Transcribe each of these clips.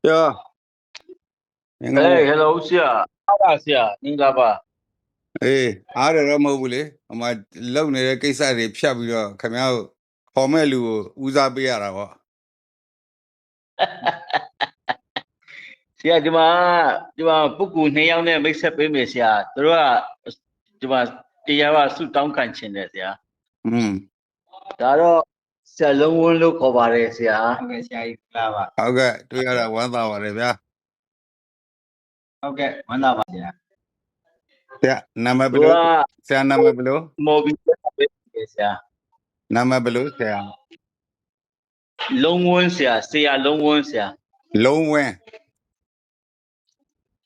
Yeah, Hey, hello, Sia. How Sia? Ningaba. hey, I don't know, Bully. I might loan a case I rip shabby come out. Homelu, Uzabiara. Sia, cuma buku ni yang ni mix up ini Sia. Terus cuma dia su tahu kan cina Sia. Kalau Sia longun lu kabar Sia. Okay, Sia Lava. Okay, 1 hour, yeah. Okay, mana Sia? Yeah, number below. Say number below. Mobil Sia. Number below, say. Longun Sia, longun Sia. Low way.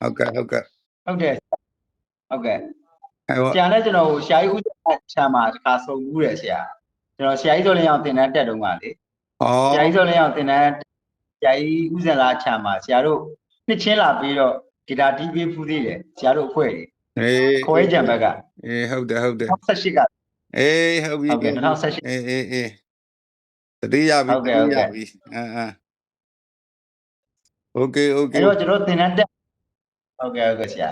Okay. Okay. Okay. ဆရာနဲ့ကျွန်တော်ဆရာကြီးဦးချမ်းမှာတစ်ခါဆုံဘူးတယ်ဆရာကျွန်တော်ဆရာကြီးဆိုလင်းအောင်တင်တန်းတက်တော့မှလေဆရာကြီးဆိုလင်းအောင်တင်တန်းဆရာကြီးဦးစင်လာချမ်းမှာဆရာတို့နှစ်ချင်းလာပြီးတော့ဂီတာတီးပေးဖူးသေးတယ်ဆရာတို့အဖွဲ့တွေခေါ်ရကြံဘက်ကဟုတ်တယ်2018ကဟုတ်ပြီဟုတ်ကဲ့2018တတိယပြီโอเคအဲ့တော့ကျွန်တော်တင်တန်းတက်ဟုတ်ကဲ့ဆရာ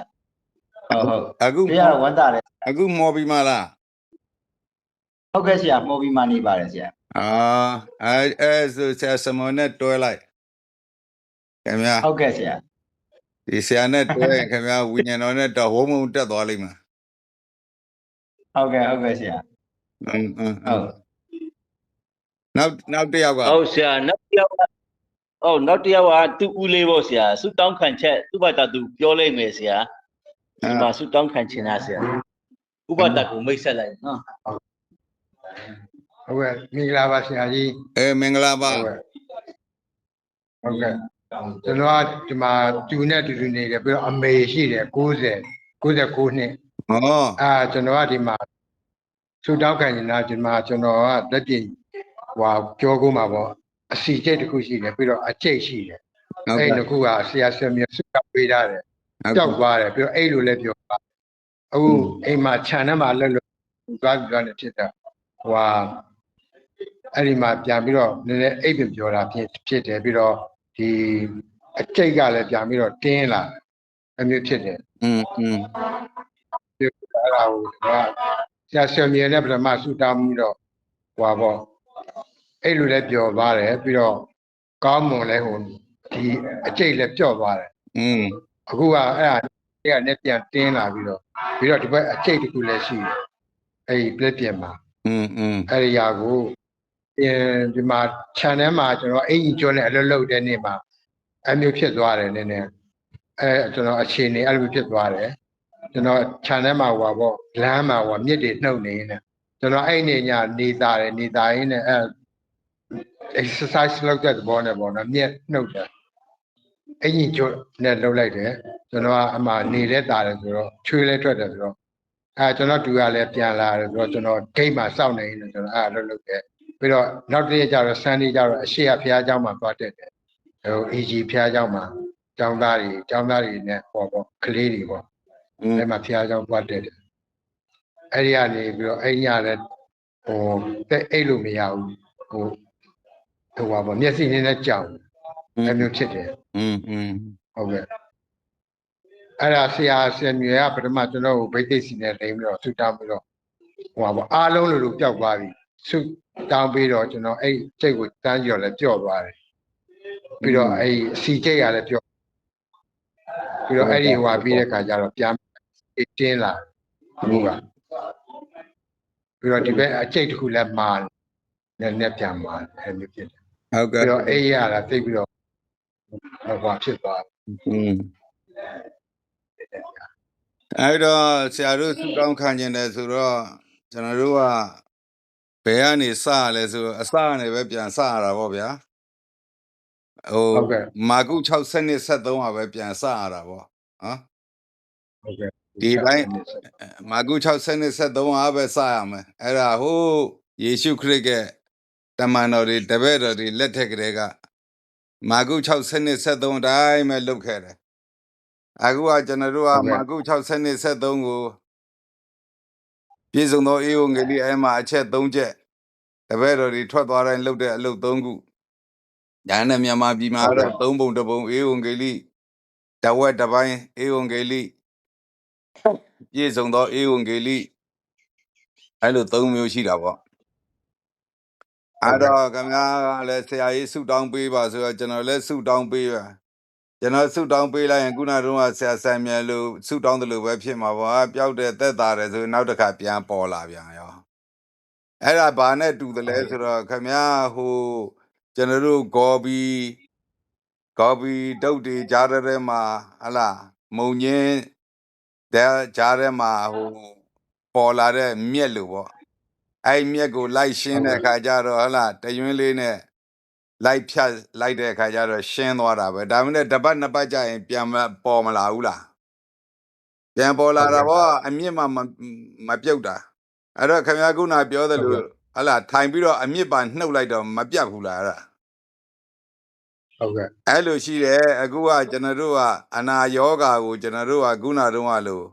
ဟုတ်အခုပြရဝန်တာတယ်အခုမော်ပြီးမလားဟုတ်ကဲ့ဆရာမော်ပြီးမှနေပါတယ်ဆရာဆိုဆရာစမနဲ့တွဲလိုက်ခင်ဗျာဟုတ်ကဲ့ဆရာဒီဆရာနဲ့တွဲခင်ဗျာဝိညာဉ်တော်နဲ့တော့ဝုံတက်သွားလိမ့်မယ်ဟုတ်ကဲ့ဆရာဟုတ်နောက်တစ်ယောက်ကဟုတ်ဆရာနောက်တစ်ယောက်ကသူ့ဦးလေးပေါ့ဆရာစုတောင်းခံချက်သူ့ဘာသာသူပြောလိုက်မယ်ဆရာဒီမှာစုတောင်းခံချင်တာဆရာဥပဒကိုမိတ်ဆက်လိုက်နော်ဟုတ်ကဲ့မင်္ဂလာပါဆရာကြီးမင်္ဂလာပါဟုတ်ကဲ့ကျွန်တော်ကဒီမှာတူနဲ့တူနေတယ်ပြီးတော့အမေရှိတယ်99နှစ်ကျွန်တော်ကဒီမှာထူတောက်ခံနေတာဒီမှာကျွန်တော်ကလက်ပြင်ပြောကုန်မှာပေါ့အစီကျိတ်တစ်ခုရှိတယ်ပြီးတော့အကျိတ်ရှိတယ်အဲ့ဒီခုကဆရာဆရာမြတ်စုကပေးထားတယ်ကြောက်သွားတယ်ပြီးတော့အဲ့လိုလည်းပြောပါအခုအိမ်မှာခြံထဲမှာလှုပ်သွားနေဖြစ်တာအဲ့ဒီမှာပြန်ပြီးတော့နည်းနည်းအိပ်ပင်ပြောတာဖြစ်တယ်ပြီးတော့ဒီအကျိတ်ကလည်းပြန်ပြီးတော့တင်းလာအမျိုးဖြစ်တယ်အဲ့ဒါကိုဆရာဆရာမြတ်နဲ့ပထမဆူတောင်းပြီးတော့ပေါ့အဲ့လိုလည်းပြောပါတယ်ပြီးတော့ကောင်းမွန်လဲဒီအကျိတ်လည်းပြော့သွားတယ်အခုကအဲ့ဒါနဲ့ပြန်တင်းလာပြီးတော့ဒီဘက်အကျိတ်တစ်ခုလည်းရှိတယ်အဲ့ဒီပြည့်ပြင်မှာအဲ့ဒီຢာကိုဒီမှာ channel မှာကျွန်တော်အင်ကြီးကျွန်းနဲ့အလုပ်လုပ်တဲ့နေ့မှာအမျိုးဖြစ်သွားတယ်နည်းနည်းကျွန်တော်အခြေအနေအဲ့လိုဖြစ်သွားတယ်ကျွန်တော် channel မှာပေါ့လမ်းမှာမြစ်တွေနှုတ်နေနေကျွန်တော်အဲ့နေညနေတာရင်းနဲ့exercise လုပ်တဲ့ဘောနဲ့ပေါ့နော်မြက်နှုတ်တယ်အင်ကြီးကျွန်းနဲ့လုပ်လိုက်တယ်ကျွန်တော်ကအမှနေတဲ့တာတယ်ဆိုတော့ချွေးလဲထွက်တယ်ဆိုတော့ကျွန်တော်တူကလည်းပြန်လာတယ်ဆိုတော့ကျွန်တော်ဂိတ်မှာစောင့်နေနေကျွန်တော်လုပ်တယ်ပြီးတော့နောက်တစ်ရက်ကျတော့ Sunday ကျတော့အရှိရဖျားเจ้าမှာသွားတက်တယ်AG ဖျားเจ้าမှာเจ้าသားတွေနဲ့ပေါ့ကလေးတွေပေါ့အဲ့မှာဖျားเจ้าသွားတက်တယ်အဲ့ဒီကနေပြီးတော့အဲ့ညလည်းအဲ့လိုမရဘူးပေါ့မျက်စိနဲ့ကြောက်အဲ့မျိုးဖြစ်တယ်ဟုတ်ကဲ့အဲ့ဒါဆရာမြေကပထမကျွန်တော်ကိုဗိသိက်စီနဲ့လိမ့်ပြီးတော့ဆူတောင်းပြီးတော့ပေါ့အားလုံးလိုပျောက်သွားပြီဆူတောင်းပြီးတော့ကျွန်တော်အဲ့စိတ်ကိုတန်းကြော်လည်းပျော့သွားတယ်ပြီးတော့အဲ့စီကျိတ်ရလည်းပျော့ပြီးတော့အဲ့ဒီပြီးတဲ့ခါကျတော့ပြန်တင်းလာဟုတ်ကပြီးတော့ဒီဘက်အကျိတ်တစ်ခုလည်းမာနဲ့ပြန်မာအဲ့မျိုးဖြစ်တယ်ဟုတ်ကဲ့ပြီးတော့အဲ့ရတာသိပြီးတော့ဖြစ်သွားအဲ့တော့ဆရာတို့စုတောင်းခံခြင်းတယ်ဆိုတော့ကျွန်တော်တို့ကဘယ်ကနေစရလဲဆိုအစကနေပဲပြန်စရတာပေါ့ဗျာမာကု6စနစ်73ကပဲပြန်စရတာပေါ့နော်ဟုတ်ကဲ့ဒီတိုင်းမာကု6စနစ်73ကပဲစရမယ်အဲ့ဒါယေရှုခရစ်ရဲ့တမန်တော်တွေတပည့်တော်တွေလက်ထက်ကလေးကမာကု6စနစ်73တိုင်းပဲလုပ်ခဲ့တယ်အခုကကျွန်တော်တို့ကမာကု6စနစ်73ကိုပြည်စုံသောဧဝံဂေလိအဲ့မှာအချက်3ချက်တပည့်တော်တွေထွက်သွားတိုင်းလုပ်တဲ့အလုပ်3ခု ညာနဲ့မြန်မာပြည်မှာတော့သုံးပုံတစ်ပုံအေဝံဂေလိတဝက်တစ်ပိုင်းအေဝံဂေလိပြည့်စုံသောအေဝံဂေလိအဲ့လိုသုံးမျိုးရှိတာပေါ့အဲ့တော့ခင်ဗျားကလည်းဆရာကြီးဆုတောင်းပေးပါဆိုတော့ကျွန်တော်လည်းဆုတောင်းပေးပါကျွန်တော်ဆုတောင်းပေးလိုက်ရင်ခုနကတော့ဆရာဆိုင်မြဲလို့ဆုတောင်းတယ်လို့ပဲဖြစ်မှာပေါ့ပျောက်တဲ့သက်သာတယ်ဆိုနောက်တစ်ခါပြန်ပေါ်လာပြန်ရောအဲ့ဒါဘာနဲ့တူတယ်လဲဆိုတော့ခင်ဗျားဟိုကျွန်တော်တို့ဂော်ဘီတုတ်တွေကြားထဲမှာဟလာမုံညင်းတဲ့ကြားထဲမှာဟိုပေါ်လာတဲ့မြက်လို့ပေါ့အဲ့မြက်ကိုလိုက်ရှင်းတဲ့အခါကျတော့ဟလာတရွင်းလေးနဲ့လိုက်ဖြတ်လိုက်တဲ့အခါကျတော့ရှင်းသွားတာပဲဒါမှမဟုတ်တပတ်နှစ်ပတ်ကြာရင်ပြန်ပေါ်မလာဘူးလားပြန်ပေါ်လာတာပေါ့အမြင့်မှမပြုတ်တာအဲ့တော့ခင်ဗျားခုနပြောတယ်လို့ဟလာထိုင်ပြီးတော့အမြင့်ပါနှုတ်လိုက်တော့မပြတ်ဘူးလားအဲ့ဒါဟုတ်ကဲ့အဲ့လိုရှိတယ်အခုကကျွန်တော်တို့ကအနာယောဂါကိုကျွန်တော်တို့ကခုနတုန်းကလို့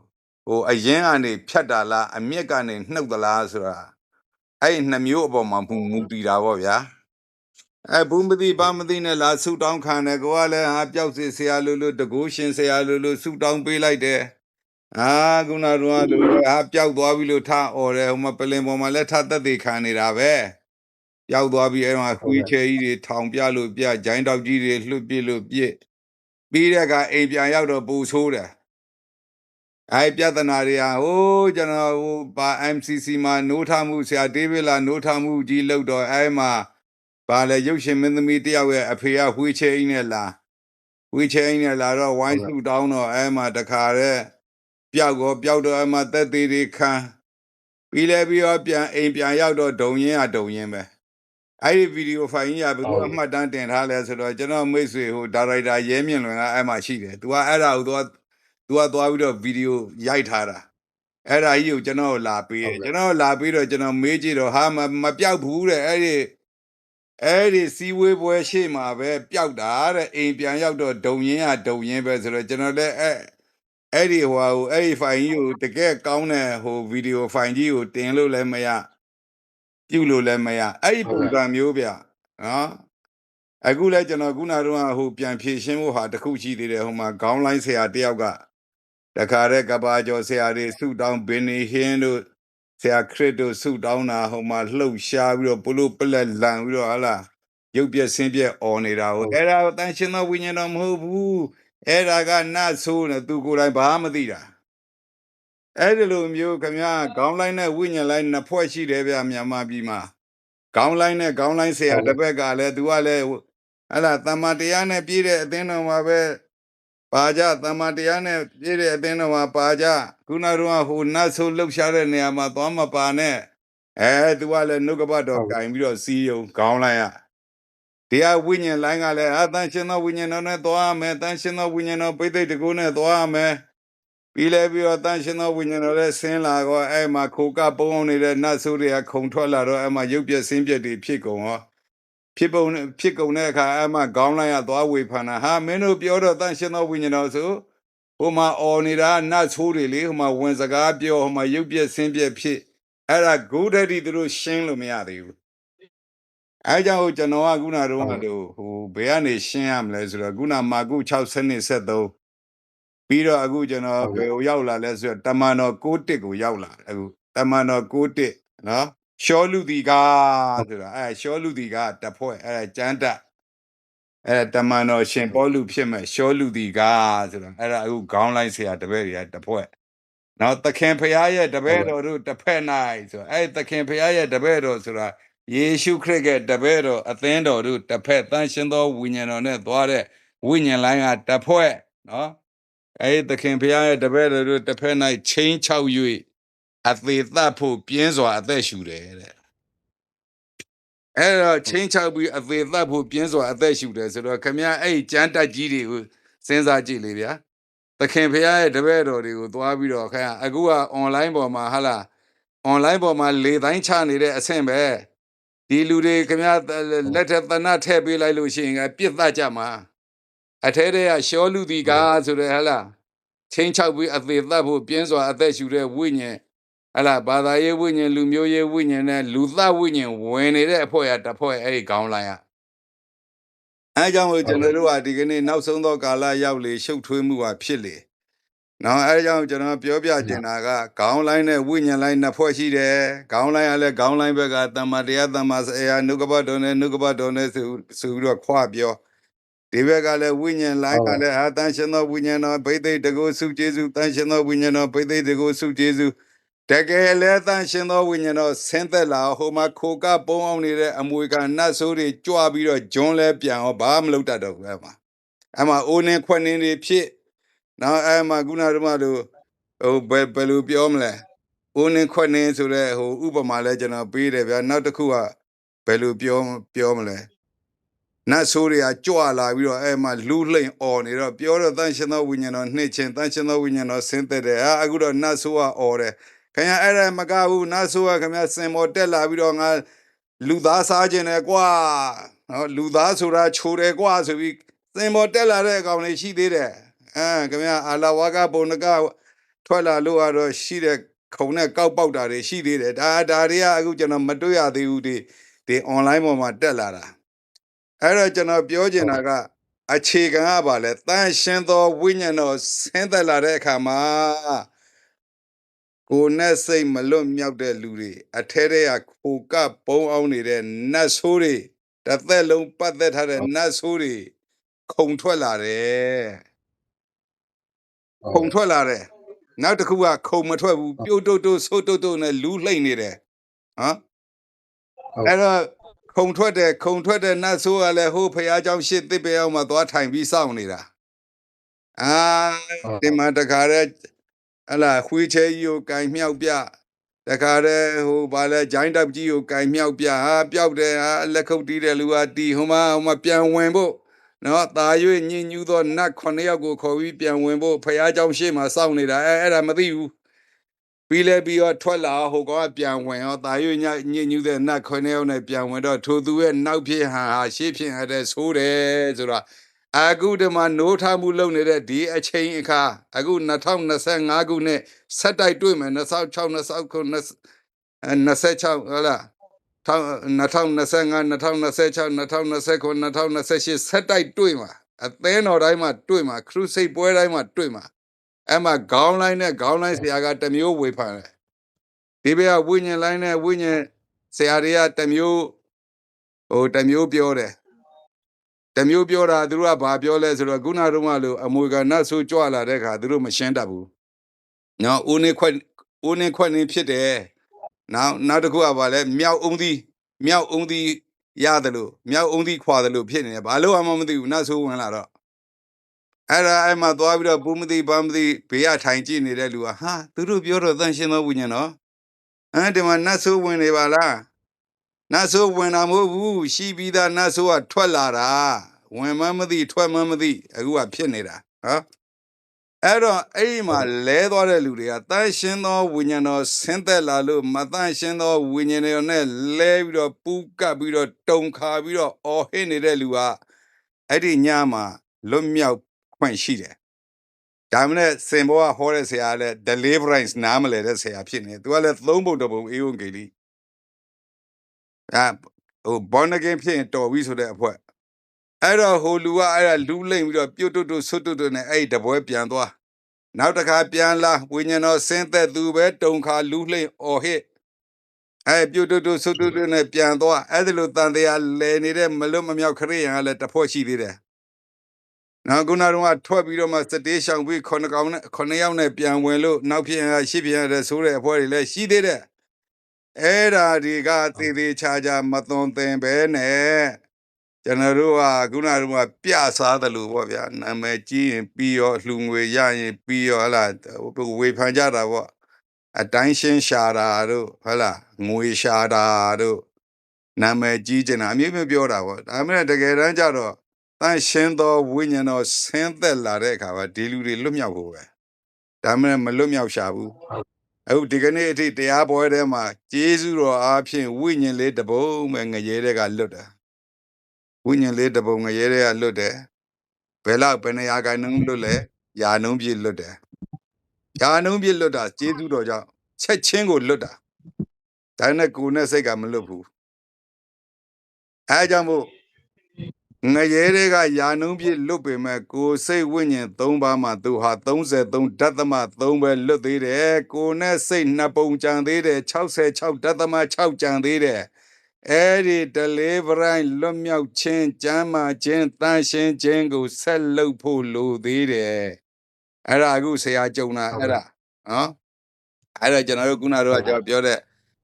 ဟိုအရင်ကနေဖြတ်တာလားအမြင့်ကနေနှုတ်သလားဆိုတာအဲ့နှမျိုးအပေါ်မှာမူတည်တာပေါ့ဗျာဘူးမသိဘာမသိနဲ့လားဆူတောင်းခံတယ်ကိုကလည်းဟာပျောက်စီဆရာလို့တကိုးရှင်ဆရာလို့ဆူတောင်းပေးလိုက်တယ်ခုနတုန်းကလို့ဟာပျောက်သွားပြီလို့ထားអော်တယ်ဟိုမှာပလင်ပေါ်မှာလည်းထားသက်သေခံနေတာပဲပျောက်သွားပြီအဲ့မှာခွေးချဲကြီးတွေထောင်ပြလို့ပြဂျိုင်းတောက်ကြီးတွေလှုပ်ပြလို့ပြပြီးတဲ့ကအိမ်ပြန်ရောက်တော့ပူဆိုးတယ်အဲ့ပြဿနာတွေဟာဟိုကျွန်တော်ဟိုပါ MCC မှာနိုးထမှုဆရာဒေးဗစ်လာနိုးထမှုကြီးလောက်တော့အဲ့မှာပါလေရုပ်ရှင်မင်းသမီးတယောက်ရဲ့အဖေကဝှေးချဲအိမ်နဲ့လာတော့ဝိုင်းစုတောင်းတော့အဲ့မှာတခါတဲ့ပျောက်တော့အဲ့မှာသက်သေးတွေခံပြီးလဲပြီးတော့ပြန်အိမ်ပြန်ရောက်တော့ဒုံရင်ပဲအဲ့ဒီဗီဒီယိုဖိုင်ကြီးကဘယ်သူအမှတ်တမ်းတင်ထားလဲဆိုတော့ကျွန်တော်မိတ်ဆွေဟိုဒါရိုက်တာရဲမြင့်လွင်ကအဲ့မှာရှိတယ်သူကအဲ့ဒါကိုသူကသွားပြီးတော့ဗီဒီယိုရိုက်ထားတာအဲ့ဒါကြီးကိုကျွန်တော်လာပေးတယ်ကျွန်တော်လာပြီးတော့ကျွန်တော်မေးကြည့်တော့ဟာမပြောက်ဘူးတဲ့အဲ့ဒီစီဝေးပွဲရှေ့မှာပဲပျောက်တာတဲ့အိမ်ပြန်ရောက်တော့ဒုံရင်ပဲဆိုတော့ကျွန်တော်လည်းအဲ့ဒီဟိုအဲ့ဒီဖိုင်ကြီးကိုတကယ်ကောင်းတဲ့ဟိုဗီဒီယိုဖိုင်ကြီးကိုတင်လို့လည်းမရပြုလို့လည်းမရအဲ့ဒီပုံစံမျိုးဗျနော်အခုလည်းကျွန်တော်ခုနကတော့ဟိုပြန်ဖြည့်ရှင်းဖို့ဟာတခုရှိသေးတယ်ဟိုမှာခေါင်းလိုင်းဆရာတယောက်ကတခါတဲ့ကဘာကျော်ဆရာတွေဆုတောင်းဘင်းနေဟင်းတို့ဆရာခရစ်တို့ဆုတောင်းတာဟိုမှာလှုပ်ရှားပြီးတော့ပလို့ပလက်လန်ပြီးတော့ဟာလားရုပ်ပြက်ဆင်းပြက်អော်နေတာဟိုအဲ့ဒါကိုတန်ရှင်သောဝိညာဉ်တော်မဟုတ်ဘူးအဲ့ဒါကနတ်ဆိုးနေသူကိုယ်တိုင်ဘာမှမသိတာအဲ့ဒီလိုမျိုးခင်ဗျာခေါင်းလိုင်းနဲ့ဝိညာဉ်လိုင်းနှစ်ဖွဲ့ရှိတယ်ဗျမြန်မာပြည်မှာခေါင်းလိုင်းနဲ့ခေါင်းလိုင်းဆရာတစ်ဘက်ကလည်းသူကလည်းဟလာတမ္မာတရားနဲ့ပြည့်တဲ့အသင်းတော်မှာပဲပါကြတမ္မာတရားနဲ့ပြည့်တဲ့အသင်းတော်မှာပါကြခုနကတော့ဟိုနတ်ဆိုးလှုပ်ရှားတဲ့နေရာမှာသွားမပါနဲ့သူကလည်းနှုတ်ကပတ်တော်ကင်ပြီးတော့စီးယုံခေါင်းလိုင်းတရားဝိညာဉ်လိုင်းကလည်းတန်ရှင်သောဝိညာဉ်တော်နဲ့သွားမယ်တန်ရှင်သောဝိညာဉ်တော်ပိဋိတ်တကူနဲ့သွားမယ်ပြီးလဲပြီးတော့တန်ရှင်သောဝိညာဉ်တော်လည်းဆင်းလာတော့အဲ့မှာခိုကပုံအောင်နေတဲ့နတ်ဆိုးတွေကခုံထွက်လာတော့အဲ့မှာရုပ်ပြက်ဆင်းပြက်တွေဖြစ်ကုန်ရောဖြစ်ကုန်တဲ့အခါအဲ့မှာခေါင်းလိုက်ရသွားဝေဖန်တာဟာမင်းတို့ပြောတော့တန်ရှင်သောဝိညာဉ်တော်ဆိုဟိုမှာအော်နေတာနတ်ဆိုးတွေလေဟိုမှာဝင်စကားပြောဟိုမှာရုပ်ပြက်ဆင်းပြက်ဖြစ်အဲ့ဒါဂုဒ္ဓတိသူတို့ရှင်းလို့မရသေးဘူးအဲကြောင့်ကျွန်တော်ကခုနတော့ဟိုဘယ်ကနေရှင်းရမလဲဆိုတော့ခုနမာကု6:73ပြီးတော့အခုကျွန်တော်ဘယ်ကိုရောက်လာလဲဆိုတော့တမန်တော်6:1ကိုရောက်လာအခုတမန်တော်6:1နော်ရှောလူတီကာဆိုတာရှောလူတီကာတဖွဲ့ကျမ်းတက်တမန်တော်ရှင်ပေါလုဖြစ်မဲ့ရှောလူတီကာဆိုတာအခုခေါင်းလိုက်ဆရာတပည့်တွေကတဖွဲ့နော်သခင်ဖရာရဲ့တပည့်တော်တို့တစ်ဖက်၌ဆိုသခင်ဖရာရဲ့တပည့်တော်ဆိုတာယေရှုခရစ်ရဲ့တပည့်တော်အသင်းတော်တို့တစ်ဖက်တန်ရှင်သောဝိညာဉ်တော်နဲ့သွားတဲ့ဝိညာဉ်လိုင်းကတဖွဲ့နော်သခင်ဖရာရဲ့တပည့်တော်တို့တစ်ဖက်၌ချင်းချောက်၍အသေးသတ်ဖို့ပြင်းစွာအသက်ရှူတယ်တဲ့အဲ့တော့ချင်းချောက်ပြီးအသေးသတ်ဖို့ပြင်းစွာအသက်ရှူတယ်ဆိုတော့ခင်ဗျာအဲ့ကျမ်းတက်ကြီးတွေကိုစဉ်းစားကြည့်လေဗျာသခင်ဖရာရဲ့တပည့်တော်တွေကိုသွားပြီးတော့ခင်ဗျာအခုက online ပေါ်မှာဟာလား online ပေါ်မှာလေတိုင်းချနေတဲ့အဆင့်ပဲဒီလူတွေခင်ဗျာလက်ထက်သနာထည့်ပေးလိုက်လို့ရှိရင်ပြစ်သတ်ကြမှာအထဲထဲကရှောလူတီကာဆိုတဲ့ဟာလားချင်းချောက်ပြီးအသေးသတ်ဖို့ပြင်းစွာအသက်ရှူတဲ့ဝိညာဉ်ဟာလားဘာသာရေးဝိညာဉ်လူမျိုးရေးဝိညာဉ်နဲ့လူသဝိညာဉ်ဝင်နေတဲ့အဖွဲ့ကတဖွဲ့အဲ့ဒီခေါင်းလိုင်း အဲကြောင့်မို့ကျွန်တော်တို့ကဒီကနေ့နောက်ဆုံးသောကာလရောက်လေရှုပ်ထွေးမှုဟာဖြစ်လေနော်အဲကြောင့်ကျွန်တော်ပြောပြချင်တာကခေါင်းလိုင်းနဲ့ဝိညာဉ်လိုင်းနှစ်ဖွဲ့ရှိတယ်ခေါင်းလိုင်းကလည်းခေါင်းလိုင်းဘက်ကတမ္မာတရားတမ္မာဆရာနုကပတော်နဲ့နုကပတော်နဲ့ဆိုပြီးတော့ခွာပြောဒီဘက်ကလည်းဝိညာဉ်လိုင်းကလည်းဟာတန်ရှင်သောဝိညာဉ်တော်ဘိသိက်တကုစုကျေစုတန်ရှင်သောဝိညာဉ်တော်ဘိသိက်တကုစုကျေစုတကယ်လည်းတန်ရှင်သောဝိညာဉ်တော်ဆင်းသက်လာဟိုမှာခိုကပုံအောင်နေတဲ့အမွေကနတ်ဆိုးတွေကြွပြီးတော့ဂျွန်းလဲပြန်ဟောဘာမလုပ်တတ်တော့ဘူးအဲ့မှာအိုးနေခွက်နေတွေဖြစ်နောက်အဲ့မှာခုနကမှလို့ဟိုဘယ်လိုပြောမလဲအိုးနေခွက်နေဆိုတဲ့ဟိုဥပမာလဲကျွန်တော်ပေးတယ်ဗျာနောက်တစ်ခုကဘယ်လိုပြောမလဲနတ်ဆိုးတွေကကြွလာပြီးတော့အဲ့မှာလူလှိမ့်អော်နေတော့ပြောတော့တန်ရှင်သောဝိညာဉ်တော်နှိမ့်ချင်းတန်ရှင်သောဝိညာဉ်တော်ဆင်းသက်တယ်အခုတော့နတ်ဆိုးကអော်တယ်ခင်ဗျာအဲ့ဒါမကဘူးနတ်ဆိုးကခင်ဗျာစင်မော်တက်လာပြီးတော့ငါလူသားစားခြင်းတယ်ကွာနော်လူသားဆိုတာချိုတယ်ကွာဆိုပြီးစင်မော်တက်လာတဲ့အကောင်လေးရှိသေးတယ်ခင်ဗျာအာလာဝါကပုံနကထွက်လာလို့ကတော့ရှိတဲ့ခုံနဲ့ကောက်ပေါက်တာတွေရှိသေးတယ်ဒါတွေကအခုကျွန်တော်မတွေ့ရသေးဘူးဒီ online ပေါ်မှာတက်လာတာအဲ့တော့ကျွန်တော်ပြောချင်တာကအခြေခံကပါလဲတန်ရှင်းသောဝိညာဉ်တော်ဆင်းသက်လာတဲ့အခါမှာကိုယ်နဲ့စိတ်မလွတ်မြောက်တဲ့လူတွေအထဲထဲကခိုကပုံအောင်နေတဲ့နတ်ဆိုးတွေတစ်သက်လုံးပတ်သက်ထားတဲ့နတ်ဆိုးတွေခုံထွက်လာတယ်ခုံထွက်လာတယ်နောက်တစ်ခုကခုံမထွက်ဘူးပြုတ်တုတ်ဆိုးတုတ်နဲ့လူလှိမ့်နေတယ်ဟမ်အဲ့တော့ခုံထွက်တဲ့နတ်ဆိုးကလည်းဟိုဖះเจ้าရှစ်တစ်ပေအောင်မှာသွားထိုင်ပြီးစောင့်နေတာဒီမှာတခါတည်းဟလာခွေးချဲကြီးကိုကင်မြောက်ပြတခါတည်းဟိုဗာလဲဂျိုင်းတပ်ကြီးကိုကင်မြောက်ပြဟာပျောက်တယ်ဟာလက်ခုပ်တီးတဲ့လူကတီဟိုမှာပြန်ဝင်ဖို့နော်ตาရွေညင်ညူးသောနတ်9ယောက်ကိုခေါ်ပြီးပြန်ဝင်ဖို့ဖះเจ้าရှေ့မှာစောင့်နေတာအဲ့ဒါမသိဘူးပြီးလဲပြီးတော့ထွက်လာဟိုကောင်ကပြန်ဝင်ရောตาရွေညင်ညူးတဲ့နတ်9ယောက်နဲ့ပြန်ဝင်တော့ထိုသူရဲ့နောက်ဖြစ်ဟာရှေ့ဖြစ်ရတဲ့ဆိုးတယ်ဆိုတော့အခုဒီမှာနိုးထမှုလုပ်နေတဲ့ဒီအချိန်အခါအခု2025ခုနှစ်ဆက်တိုက်တွေ့မယ်26 26ဟုတ်လား2025 2026 2029 2028ဆက်တိုက်တွေ့မှာအသင်းတော်တိုင်းမှာတွေ့မှာခရုစိတ်ပွဲတိုင်းမှာတွေ့မှာအဲ့မှာခေါင်းလိုင်းနဲ့ခေါင်းလိုင်းဆရာကတမျိုးဝေဖန်တယ်ဒီဘက်ကဝိညာဉ်လိုင်းနဲ့ဝိညာဉ်ဆရာတွေကတမျိုးပြောတယ်တမျိုးပြောတာသူတို့ကဘာပြောလဲဆိုတော့ခုနကတော့မှလို့အမွေကနတ်ဆိုးကြွလာတဲ့ခါသူတို့မရှင်းတတ်ဘူးနော်ဦးနေခွက်နေဖြစ်တယ်နောက်တစ်ခုကဘာလဲမြောက်အုံးသီးရတယ်လို့မြောက်အုံးသီးခွာတယ်လို့ဖြစ်နေတယ်ဘာလို့မှမသိဘူးနတ်ဆိုးဝင်လာတော့အဲ့မှာသွားပြီးတော့ဘူးမသိဘာမသိဘေးကထိုင်ကြည့်နေတဲ့လူကဟာသူတို့ပြောတော့တန်ရှင်းသောဝိညာဉ်နော်ဒီမှာနတ်ဆိုးဝင်နေပါလားနတ်ဆိုးဝင်တာမဟုတ်ဘူးရှိပြီးသားနတ်ဆိုးကထွက်လာတာဝင်မှမသိထွက်မှမသိအခုကဖြစ်နေတာနော်အဲ့တော့အဲ့မှာလဲသွားတဲ့လူတွေကတန်ရှင်းသောဝိညာဉ်တော်ဆင်းသက်လာလို့မတန်ရှင်းသောဝိညာဉ်တော်နဲ့လဲပြီးတော့ပူးကပ်ပြီးတော့တုံခါပြီးတော့အော်ဟစ်နေတဲ့လူကအဲ့ဒီညမှာလွတ်မြောက်ခွင့်ရှိတယ်ဒါမှလည်းစင်ဘောကဟောတဲ့ဆရာလည်း deliverance နားမလဲတဲ့ဆရာဖြစ်နေသူကလည်းသုံးပုံတစ်ပုံအေဝံဂေလိဟို born again ဖြစ်ရင်တော်ပြီဆိုတဲ့အဖွဲအဲ့တော့ဟိုလူကအဲ့ဒါလူလိမ့်ပြီးတော့ပြုတ်တုတ်ဆွတ်တုတ်နဲ့အဲ့ဒီတပွဲပြန်သွားနောက်တစ်ခါပြန်လာဝိညာဉ်တော်ဆင်းသက်သူပဲတုံခါလူလိမ့်အော်ဟစ်အဲ့ပြုတ်တုတ်ဆွတ်တုတ်နဲ့ပြန်သွားအဲ့ဒါလိုတန်တရားလဲနေတဲ့မလွတ်မမြောက်ခရိယံကလည်းတစ်ဖွဲ့ရှိသေးတယ်နောက်ခုနကတော့ထွက်ပြီးတော့မှစတေးရှောင်ပြီး9ယောက်နဲ့ပြန်ဝင်လို့နောက်ဖြစ်ရရှစ်ဖြစ်ရတဲ့ဆိုတဲ့အဖွဲ့တွေလည်းရှိသေးတယ်အဲ့ဒါတွေကသေသေးချာချာမသွန်သင်ပဲနဲ့ကျွန်တော်တို့ကခုနကတော့ပြစားတယ်လို့ပေါ့ဗျာနာမည်ကြီးရင်ပြီးရောလှူငွေရရင်ပြီးရောဟလာဝေဖန်ကြတာပေါ့အတိုင်းရှင်းရှာတာတို့ဟလာငွေရှာတာတို့နာမည်ကြီးကျင်တာအမျိုးမျိုးပြောတာပေါ့ဒါမှမဟုတ်တကယ်တမ်းကျတော့တန်ရှင်းသောဝိညာဉ်တော်ဆင်းသက်လာတဲ့အခါမှာဒီလူတွေလွတ်မြောက်ဖို့ပဲဒါမှမလွတ်မြောက်ရှာဘူးအခုဒီကနေ့အထိတရားပွဲထဲမှာကျေးဇူးတော်အားဖြင့်ဝိညာဉ်လေးတပုံပဲငရဲတဲ့ကလွတ်တာဝိညာဉ်လေးတပုံငရဲတဲ့ကလွတ်တယ်ဘယ်နေရာကိုင်းနှုံးလွတ်လဲယာနှုံးပြည့်လွတ်တယ်ယာနှုံးပြည့်လွတ်တာကျေးဇူးတော်ကြောင့်ချက်ချင်းကိုလွတ်တာဒါနဲ့ကိုယ်နဲ့စိတ်ကမလွတ်ဘူးအဲကြောင့်မို့ ငရဲတွေကယာနှုံးပြည့်လွတ်ပေမဲ့ကိုစိတ်ဝိညာဉ်3ပါးမှာသူဟာ33ဓသမ3ပဲလွတ်သေးတယ်ကိုနဲ့စိတ်2ပုံကြံသေးတယ်66ဓသမ6ကြံသေးတယ်အဲ့ဒီ deliverance လွတ်မြောက်ခြင်းကျမ်းမာခြင်းတန်ရှင်းခြင်းကိုဆက်လုပ်ဖို့လိုသေးတယ်အဲ့ဒါအခုဆရာကြုံတာအဲ့ဒါနော်အဲ့ဒါကျွန်တော်တို့ခုနကတော့ကျွန်တော်ပြောတဲ့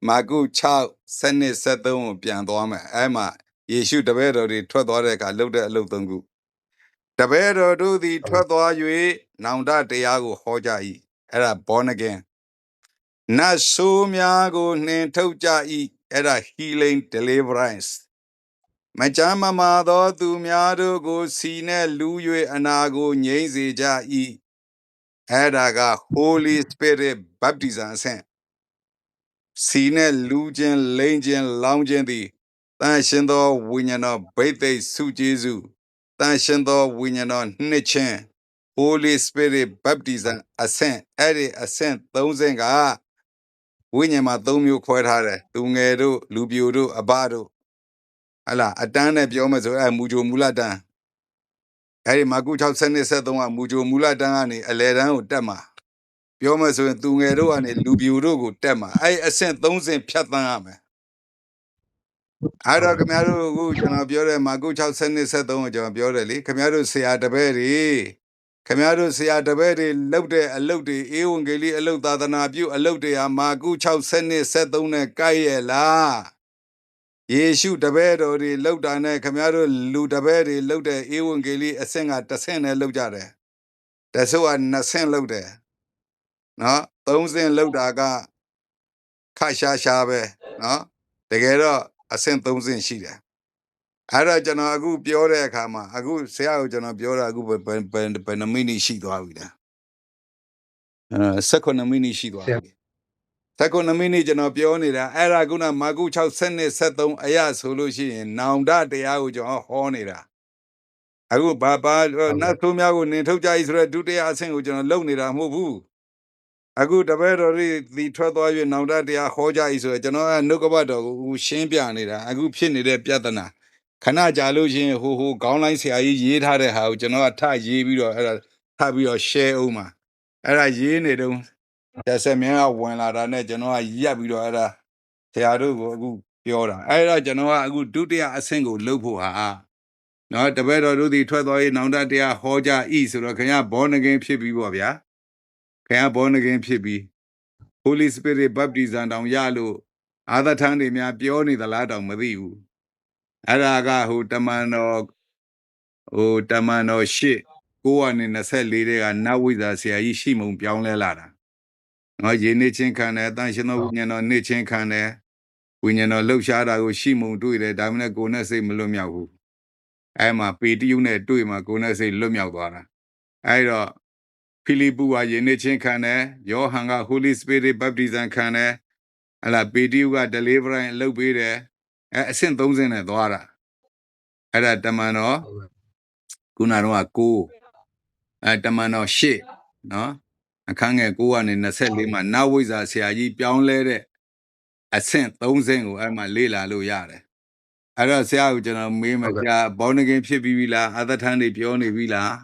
မာကု6စနစ်73ကိုပြန်သွားမယ်အဲ့မှာယေရှုတပည့်တော်တွေထွက်သွားတဲ့အခါလှုပ်တဲ့အလုပ်3ခုတပည့်တော်တို့သည်ထွက်သွား၍နောင်တတရားကိုဟောကြ၏အဲ့ဒါ born again နတ်ဆိုးများကိုနှင်ထုတ်ကြ၏အဲ့ဒါ healing deliverance မကြမ်းမမာသောသူများတို့ကိုစီနဲ့လူ၍အနာကိုငြိမ့်စေကြ၏အဲ့ဒါက Holy Spirit baptism အဆင့်စီနဲ့လူချင်းလိမ့်ချင်းလောင်းချင်းသည်တန်ရှင်သောဝိညာဉ်တော်ဗိသိက်စုကျေးဇူးတန်ရှင်သောဝိညာဉ်တော်နှစ်ချင်း Holy Spirit baptism အဆင့်အဲ့ဒီအဆင့်3ဆင့်ကဝိညာဉ်မှာ3မျိုးခွဲထားတယ်သူငယ်တို့လူပြိုတို့အဘတို့ဟလာအတန်းနဲ့ပြောမယ်ဆိုအဲ့မူဂျိုမူလတန်းအဲ့ဒီမာကု6စနစ်73ကမူဂျိုမူလတန်းကနေအလယ်တန်းကိုတက်မှာပြောမယ်ဆိုရင်သူငယ်တို့ကနေလူပြိုတို့ကိုတက်မှာအဲ့အဆင့်3ဆင့်ဖြတ်သန်းရမယ်အဲ့တော့ခင်ဗျားတို့အခုကျွန်တော်ပြောတဲ့မာကု6စနစ်73ကိုကျွန်တော်ပြောတယ်လေခင်ဗျားတို့ဆရာတပည့်တွေခင်ဗျားတို့ဆရာတပည့်တွေလုပ်တဲ့အလုပ်တွေဧဝံဂေလိအလုပ်သာသနာပြုအလုပ်တွေဟာမာကု6စနစ်73နဲ့ကိုက်ရဲ့လားယေရှုတပည့်တော်တွေလှုပ်တာနဲ့ခမည်းတော်လူတပည့်တွေလှုပ်တဲ့ဧဝံဂေလိအဆင့်ကတစ်ဆင့်နဲ့လှုပ်ကြတယ်တဆုပ်က2ဆင့်လှုပ်တယ်နော်3ဆင့်လှုပ်တာကခရှာရှာပဲနော်တကယ်တော့အဆင့်3ဆင့်ရှိတယ်အဲ့တော့ကျွန်တော်အခုပြောတဲ့အခါမှာအခုဆရာကိုကျွန်တော်ပြောတာအခုဘယ်နှမိနစ်ရှိသွားပြီလဲ19မိနစ်ရှိသွားပြီ19မိနစ်ကျွန်တော်ပြောနေတာအဲ့ဒါကုနာမာကု6စနစ်73အရာဆိုလို့ရှိရင်နောင်တတရားကိုကျွန်တော်ဟောနေတာအခုဘာနတ်ဆိုးများကိုနင်ထုတ်ကြ၏ဆိုတဲ့ဒုတိယအဆင့်ကိုကျွန်တော်လုပ်နေတာမဟုတ်ဘူးအခုတပည့်တော်တွေဒီထွက်သွား၍နောင်တတရားဟောကြ၏ဆိုတော့ကျွန်တော်ကနှုတ်ကပတ်တော်ကိုရှင်းပြနေတာအခုဖြစ်နေတဲ့ပြဿနာခဏကြာလို့ရှိရင်ဟိုခေါင်းလိုင်းဆရာကြီးရေးထားတဲ့ဟာကိုကျွန်တော်ကထရေးပြီးတော့အဲ့ဒါထပြီးတော့ share အောင်မှာအဲ့ဒါရေးနေတော့တက်ဆက်မြန်းကဝင်လာတာနဲ့ကျွန်တော်ကရက်ပြီးတော့အဲ့ဒါဆရာတို့ကိုအခုပြောတာအဲ့ဒါကျွန်တော်ကအခုဒုတိယအဆင့်ကိုလှုပ်ဖို့ဟာနော်တပည့်တော်တို့ဒီထွက်သွားရေးနောင်တတရားဟောကြဤဆိုတော့ခင်ဗျာဘောနဂင်ဖြစ်ပြီးပေါ့ဗျာခင်ဗျာဘောနဂင်ဖြစ်ပြီး Holy Spirit baptism တောင်ရလို့အာသထန်တွေများပြောနေသလားတောင်မသိဘူးအဲ့ဒါကတမန်တော်ရှစ်9ကနေ24တဲ့ကနတ်ဝိဇ္ဇာဆရာကြီးရှိမုံပြောင်းလဲလာတာနော်ယေနေချင်းခံတယ်တန်ရှင်တော်ဝိညာဉ်တော်နေချင်းခံတယ်ဝိညာဉ်တော်လှုပ်ရှားတာကိုရှိမုံတွေ့တယ်ဒါမှမဟုတ်ကိုယ်နဲ့စိတ်မလွတ်မြောက်ဘူးအဲ့မှာပေတရုနဲ့တွေ့မှာကိုယ်နဲ့စိတ်လွတ်မြောက်သွားတာအဲ့တော့ဖိလိပ္ပုကယေနေချင်းခံတယ်ယောဟန်က Holy Spirit baptism ခံတယ်အဲ့လားပေတရုက deliverance လုပ်ပေးတယ်အဲ့အဆင့်3ဆင့်နဲ့သွားတာအဲ့ဒါတမန်တော်ခုနတော့9တမန်တော်8နော်အခန်းငယ်9ကနေ24မှာနဝိဇ္ဇာဆရာကြီးပြောင်းလဲတဲ့အဆင့်3ဆင့်ကိုအဲ့မှာလေ့လာလို့ရတယ်အဲ့တော့ဆရာကိုကျွန်တော်မေးမှာကြာဘောနဂင်ဖြစ်ပြီးပြီလားအသထန်တွေပြောနေပြီလား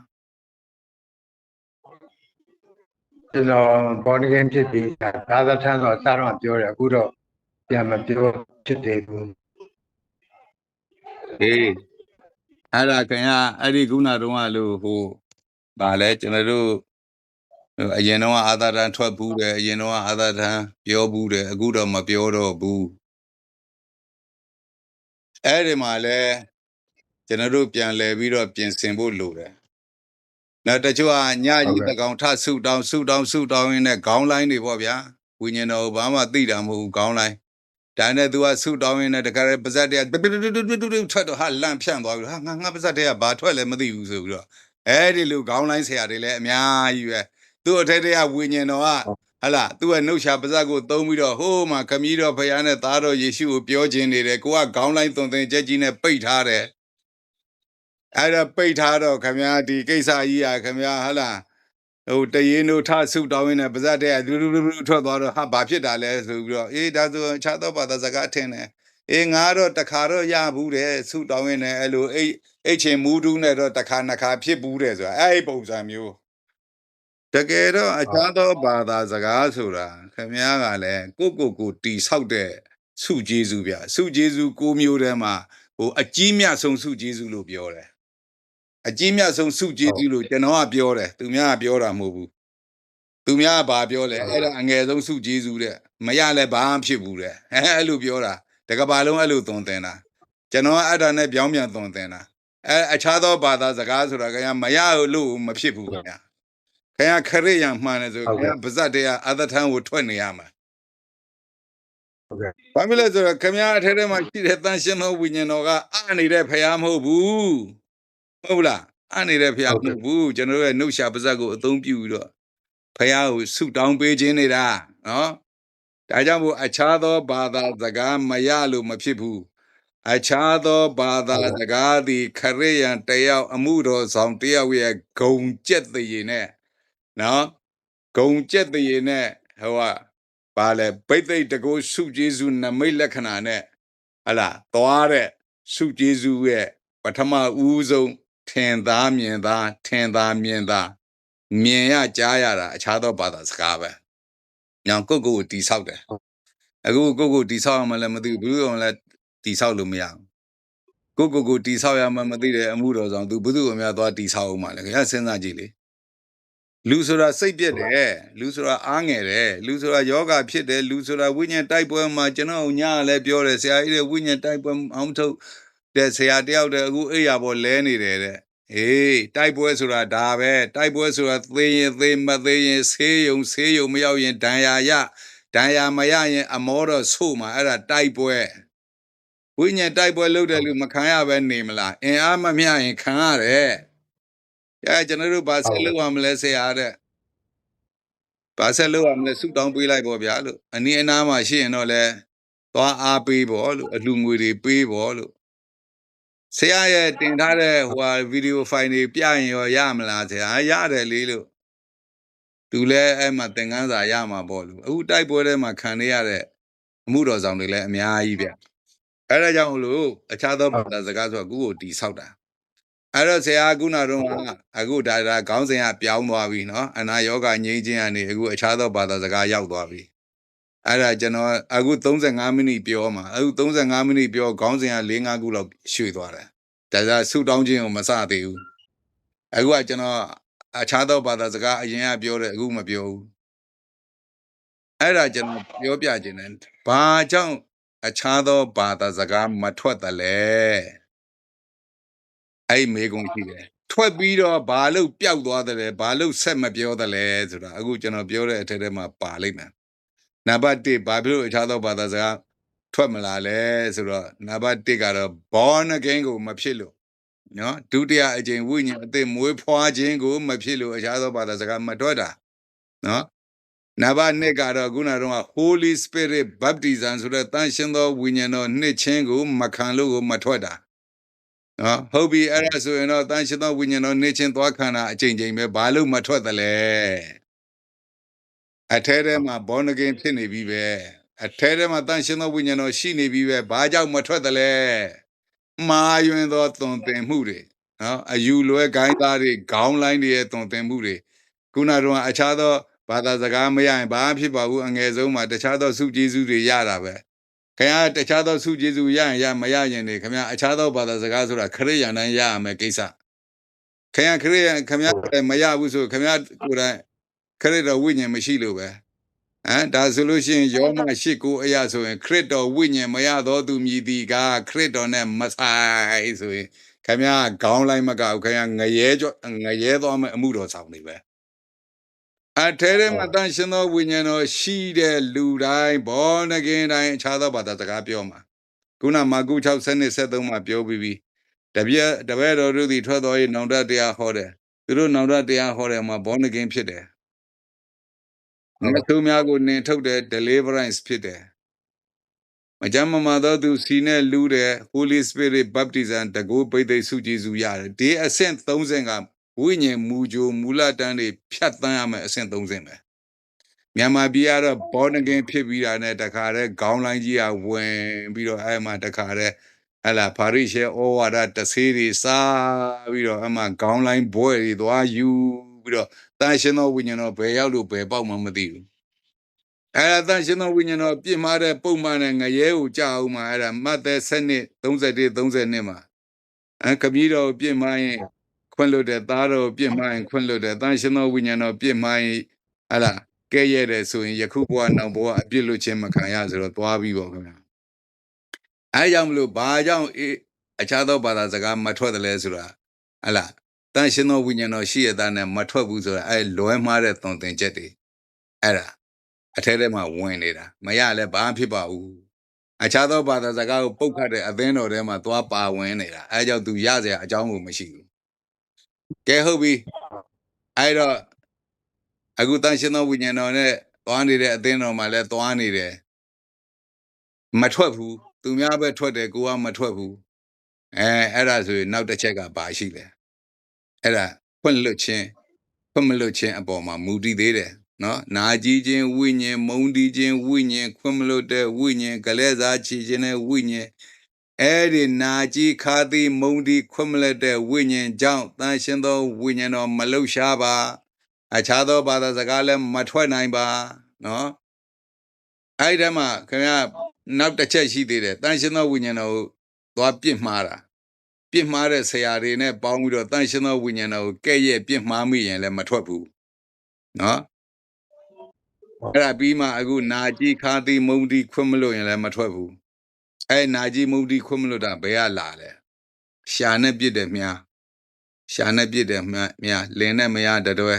ကျွန်တော်ဘောနဂင်ဖြစ်ပြီးသာသထမ်းဆိုအစတော့ပြောတယ်အခုတော့ပြန်မပြောဖြစ်သေးဘူးအေးအဲ့ဒါခင်ဗျာအဲ့ဒီခုနတုန်းကလို့ဗာလဲကျွန်တော်တို့အရင်တော့အာသာတန်ထွက်ဘူးတယ်အရင်တော့အာသာတန်ပြောဘူးတယ်အခုတော့မပြောတော့ဘူးအဲ့ဒီမှာလဲကျွန်တော်တို့ပြန်လဲပြီးတော့ပြင်ဆင်ဖို့လိုတယ်နောက်တချို့ကညကြီးတကောင်ထဆုတောင်းရင်းနဲ့ခေါင်းလိုင်းတွေပေါ့ဗျာဝိညာဉ်တော်ဘာမှသိတာမဟုတ်ဘူးခေါင်းလိုင်းဒါနဲ့ तू ကဆုတောင်းရင်းနဲ့တခါတည်းပါဇက်တည်းထွက်တော့ဟာလန့်ဖြန့်သွားပြီဟာငါပါဇက်တည်းကဘာထွက်လဲမသိဘူးဆိုပြီးတော့အဲ့ဒီလူခေါင်းလိုင်းဆရာတွေလည်းအများကြီးပဲသူ့အထက်တည်းကဝိညာဉ်တော်ကဟလာသူ့ရဲ့နှုတ်ရှာပါဇက်ကိုသုံးပြီးတော့ဟိုးမှာခမည်းတော်ဖခင်နဲ့သားတော်ယေရှုကိုပြောခြင်းနေတယ်ကိုကခေါင်းလိုင်းသွန်သင်ချက်ကြီးနဲ့ပိတ်ထားတယ်အဲ့ဒါပိတ်ထားတော့ခမည်းဒီကိစ္စကြီးอ่ะခမည်းဟလာတရင်တို့ထဆုတောင်းရင်းနဲ့ပါဇက်တည်းကထွက်သွားတော့ဟာဘာဖြစ်တာလဲဆိုပြီးတော့အေးဒါဆိုခြားတော့ဘာသာစကားထင်တယ် ငါတော့တခါတော့ရဘူးတဲ့ဆုတောင်းရင်းနဲ့အဲ့လိုအိတ်ချင်မူးတူးနဲ့တော့တခါနှစ်ခါဖြစ်ဘူးတဲ့ဆိုတာအဲ့ပုံစံမျိုးတကယ်တော့အခြားသောဘာသာစကားဆိုတာခင်ဗျားကလည်းကိုတီဆောက်တဲ့ဆုကျေးဇူးဗျဆုကျေးဇူး၉မျိုးထဲမှာဟိုအကြီးမြတ်ဆုံးဆုကျေးဇူးလို့ပြောတယ်အကြီးမြတ်ဆုံးဆုကျေးဇူးလို့ကျွန်တော်ကပြောတယ်သူများကပြောတာမဟုတ်ဘူးသူများကဘာပြောလဲအဲ့ဒါအငယ်ဆုံးဆုကျေးဇူးတဲ့မရလဲဘာမှဖြစ်ဘူးတဲ့အဲ့လိုပြောတာတကဘာလုံးအဲ့လိုသွန်သင်တာကျွန်တော်ကအဲ့ဒါနဲ့ပြောင်းပြန်သွန်သင်တာအခြားသောဘာသာစကားဆိုတာကမရလို့မဖြစ်ဘူးခင်ဗျာခင်ဗျာခရစ်ယာန်မှန်တယ်ဆိုခင်ဗျာဗဇတ်တရားအသထမ်းကိုထွက်နေရမှာဟုတ်ကဲ့ဘာဖြစ်လဲဆိုတော့ခင်ဗျာအထဲထဲမှာရှိတဲ့တန်ရှင်သောဝိညာဉ်တော်ကနေတဲ့ဖရားမဟုတ်ဘူးဟုတ်လားနေတဲ့ဖရားမဟုတ်ဘူးကျွန်တော်တို့ရဲ့နှုတ်ရှာပါဇက်ကိုအသုံးပြုပြီးတော့ဖရားကိုဆုတောင်းပေးခြင်းနေတာနော်ဒါကြောင့်မို့အခြားသောဘာသာစကားမရလို့မဖြစ်ဘူးအခြားသောဘာသာစကားသည်ခရစ်ယာန်တယောက်အမှုတော်ဆောင်တယောက်ရဲ့ဂုံကျက်တည်နဲ့နော်ဂုံကျက်တည်နဲ့ဟိုကဘာလဲဘိသိက်တကောစုကျေးဇူးနမိတ်လက္ခဏာနဲ့ဟလာသွားတဲ့စုကျေးဇူးရဲ့ပထမဦးဆုံးထင်သားမြင်သားထင်သားမြင်သားမြင်ရကြားရတာအခြားသောဘာသာစကားပဲညောင်ကိုတီဆောက်တယ်အခုကိုတီဆောက်ရမှလည်းမသိဘူးဘယ်လိုလဲတီဆောက်လို့မရဘူးကိုတီဆောက်ရမှမသိတဲ့အမှုတော်ဆောင်သူဘုသူ့အများသွားတီဆောက်အောင်မှလည်းခင်ဗျာစဉ်းစားကြည့်လေလူဆိုတာစိတ်ပြက်တယ်လူဆိုတာအားငယ်တယ်လူဆိုတာယောဂဖြစ်တယ်လူဆိုတာဝိညာဉ်တိုက်ပွဲမှာကျွန်တော်ညလည်းပြောတယ်ဆရာကြီးတဲ့ဝိညာဉ်တိုက်ပွဲအောင်ထုတ်တဲ့ဆရာတယောက်တည်းအခုအိယာပေါ်လဲနေတယ်တဲ့အေးတိုက်ပွဲဆိုတာဒါပဲတိုက်ပွဲဆိုတာသေရင်သေမသေးရင်ဆေးရုံမရောက်ရင်ဒဏ်ရာမရရင်အမောတော့ဆို့မှာအဲ့ဒါတိုက်ပွဲဝိညာဉ်တိုက်ပွဲလုပ်တယ်လူမခံရပဲနေမလားအင်အားမမျှရင်ခံရတယ်ကျွန်တော်တို့ဘာဆက်လုပ်ရမလဲဆရာတဲ့ဘာဆက်လုပ်ရမလဲဆုတောင်းပေးလိုက်ပေါ့ဗျာလို့အနည်းအနားမှာရှိရင်တော့လဲသွားအားပေးပေါ့လို့အလှငွေတွေပေးပေါ့လို့ဆရာရဲ့တင်ထားတဲ့ဟိုဟာဗီဒီယိုဖိုင်တွေပြရင်ရောရမလားဆရာရတယ်လေလို့သူလဲအဲ့မှာသင်ခန်းစာရမှာပေါ့လို့အခုတိုက်ပွဲထဲမှာခံနေရတဲ့အမှုတော်ဆောင်တွေလည်းအများကြီးဗျအဲ့ဒါကြောင့်လို့အခြားသောဘာသာစကားဆိုအခုကိုတီဆောက်တာအဲ့တော့ဆရာခုနတော့အခုဒါခေါင်းစဉ်ကပြောင်းသွားပြီနော်အနာယောဂငြိမ်းခြင်းကနေအခုအခြားသောဘာသာစကားရောက်သွားပြီအဲ့ဒါကျွန်တော်အခု35မိနစ်ပြောမှာအခု35မိနစ်ပြောခေါင်းစဉ်က4-5ခုလောက်ရွှေ့သွားတယ်ဒါဆူတောင်းခြင်းကိုမစသေးဘူးအခုကကျွန်တော်အခြားသောဘာသာစကားအရင်ကပြောတယ်အခုမပြောဘူးအဲ့ဒါကျွန်တော်ပြောပြခြင်းတယ်ဘာကြောင့်အခြားသောဘာသာစကားမထွက်တယ်လဲအဲ့မေကုံရှိတယ်ထွက်ပြီးတော့ဘာလို့ပျောက်သွားတယ်လဲဘာလို့ဆက်မပြောတယ်လဲဆိုတာအခုကျွန်တော်ပြောတဲ့အထက်ထဲမှာပါလိမ့်မယ်နံပါတ်1ဘာဖြစ်လို့အခြားသောဘာသာစကားထွက်မလာလဲဆိုတော့နံပါတ်1ကတော့ born again ကိုမဖြစ်လို့နော်ဒုတိယအကြိမ်ဝိညာဉ်အသစ်မွေးဖွားခြင်းကိုမဖြစ်လို့အခြားသောဘာသာစကားမထွက်တာနော်နံပါတ်2ကတော့ခုနကတော့ Holy Spirit Baptism ဆိုတဲ့တန်ရှင်းသောဝိညာဉ်တော်နှစ်ချင်းကိုမခံလို့ကိုမထွက်တာနော်ဟုတ်ပြီအဲ့ဒါဆိုရင်တော့တန်ရှင်းသောဝိညာဉ်တော်နှစ်ချင်းသွားခံတာအချိန်ပဲဘာလို့မထွက်တယ်လဲအထဲထဲမှာ born again ဖြစ်နေပြီပဲအထဲထဲမှာတန်ရှင်းသောဝိညာဉ်တော်ရှိနေပြီပဲဘာကြောင့်မထွက်တယ်လဲမာယွင်သောသွန်သင်မှုတွေနော်အယူလွဲဂိုင်းသားတွေခေါင်းလိုင်းတွေရဲ့သွန်သင်မှုတွေခုနကတော့အခြားသောဘာသာစကားမရရင်ဘာဖြစ်ပါဘူးအငယ်ဆုံးမှာတခြားသောစုကျေးဇူးတွေရတာပဲခင်ဗျားတခြားသောစုကျေးဇူးရရင်မရရင်နေခင်ဗျားအခြားသောဘာသာစကားဆိုတာခရစ်ယာန်တိုင်းရရမယ်ကိစ္စခင်ဗျားခရစ်ယာန်ခင်ဗျားမရဘူးဆိုခင်ဗျားကိုယ်တိုင်ခရစ်တော်ဝိညာဉ်မရှိလို့ပဲဒါဆိုလို့ရှိရင်ယောမ8:9အရာဆိုရင်ခရစ်တော်ဝိညာဉ်မရသောသူမြည်သည်ကခရစ်တော်နဲ့မဆိုင်ဆိုရင်ခင်ဗျားခေါင်းလိုက်မကောက်ခင်ဗျားငရဲသွားမယ်အမှုတော်ဆောင်နေပဲအထဲထဲမှာတန်ရှင်သောဝိညာဉ်တော်ရှိတဲ့လူတိုင်းဘောနဂင်းတိုင်းအခြားသောဘာသာစကားပြောမှာခုနမာကု6:73မှာပြောပြီးပြီတပည့်တော်တို့သည်ထွက်တော်၏နောင်တတရားဟောတယ်သူတို့နောင်တတရားဟောတယ်မှာဘောနဂင်းဖြစ်တယ်မသူများကိုနင်ထုတ်တဲ့ deliverance ဖြစ်တယ်မကြမ်းမမာသောသူစီနဲ့လူတဲ့ Holy Spirit Baptism တကူပိသိစုကျေးဇူးရတယ်ဒီအဆင့်30ကဝိညာဉ်မူကြိုမူလတန်းတွေဖြတ်တန်းရမယ်အဆင့်30ပဲ မြန်မာပြည်ကတော့ဘောနကင်ဖြစ်ပြီးတာနဲ့တခါတည်းခေါင်းလိုင်းကြီးကဝင်ပြီးတော့အဲ့မှာတခါတည်းဟလာဖာရိရှေဩဝါဒတဆေးတွေစားပြီးတော့အမှခေါင်းလိုင်းဘွဲတွေသွားယူပြီးတော့တန်ရှင်သောဝိညာဉ်တော်ဘယ်ရောက်လို့ဘယ်ပေါက်မှမသိဘူးအဲ့ဒါတန်ရှင်သောဝိညာဉ်တော်ပြစ်မှားတဲ့ပုံမှန်နဲ့ငရဲကိုကြောက်အောင်မှာအဲ့ဒါမတ်သက်7:31-32မှာကပီးတော်ပြစ်မှားရင်ခွင့်လွတ်တဲ့သားတော်ပြစ်မှားရင်ခွင့်လွတ်တဲ့တန်ရှင်သောဝိညာဉ်တော်ပြစ်မှားရင်ဟလာကဲ့ရဲ့တယ်ဆိုရင်ယခုဘဝနောက်ဘဝအပြစ်လွတ်ခြင်းမခံရဆိုတော့သွားပြီးပေါ့ခင်ဗျာအဲကြောင့်မလို့ဘာကြောင့်အခြားသောဘာသာစကားမထွက်တယ်လဲဆိုတာဟလာတန်ရှင်သောဝိညာဉ်တော်ရှိရတဲ့နဲ့မထွက်ဘူးဆိုတာအဲလွဲမှားတဲ့သွန်သင်ချက်တွေအဲ့ဒါအထဲထဲမှာဝင်နေတာမရလဲဘာဖြစ်ပါဘူးအခြားသောဘာသာစကားကိုပုတ်ခတ်တဲ့အသင်းတော်ထဲမှာသွားပါဝင်နေတာအဲကြောင့်သူရစရာအကြောင်းကိုမရှိဘူးကဲဟုတ်ပြီအဲ့တော့အခုတန်ရှင်သောဝိညာဉ်တော်နဲ့သွားနေတဲ့အသင်းတော်မှာလည်းသွားနေတယ်မထွက်ဘူးသူများပဲထွက်တယ်ကိုကမထွက်ဘူးအဲ့ဒါဆိုရင်နောက်တစ်ချက်ကဘာရှိလဲအဲ့ဒါဖွင့်လွတ်ခြင်းဖွင့်မလွတ်ခြင်းအပေါ်မှာမူတည်သေးတယ်နော်နာကြီးခြင်းဝိညာဉ်မုံတီးခြင်းဝိညာဉ်ခွင့်မလွတ်တဲ့ဝိညာဉ်ကလေးစားချခြင်းတဲ့ဝိညာဉ်အဲ့ဒီနာကြီးခါသည်မုံတီးခွင့်မလွတ်တဲ့ဝိညာဉ်ကြောင့်တန်ရှင်သောဝိညာဉ်တော်မလှုပ်ရှားပါအခြားသောဘာသာစကားလည်းမထွက်နိုင်ပါနော်အဲ့ဒီမှာခင်ဗျာနောက်တစ်ချက်ရှိသေးတယ်တန်ရှင်သောဝိညာဉ်တော်ကိုသွားပြစ်မှားတာပြစ်မှားတဲ့ဆရာတွေနဲ့ပေါင်းပြီးတော့တန်ရှင်သောဝိညာဉ်တော်ကိုကဲ့ရဲ့ပြစ်မှားမိရင်လည်းမထွက်ဘူးနော်အဲ့ဒါပြီးမှအခုနာကြီးခါသည်မုံတီခွင့်မလို့ရင်လည်းမထွက်ဘူးအဲ့နာကြီးမုံတီခွင့်မလို့တာဘယ်ကလာလဲရှာနဲ့ပြစ်တယ်မြားရှာနဲ့ပြစ်တယ်မြားလင်းနဲ့မရတတွဲ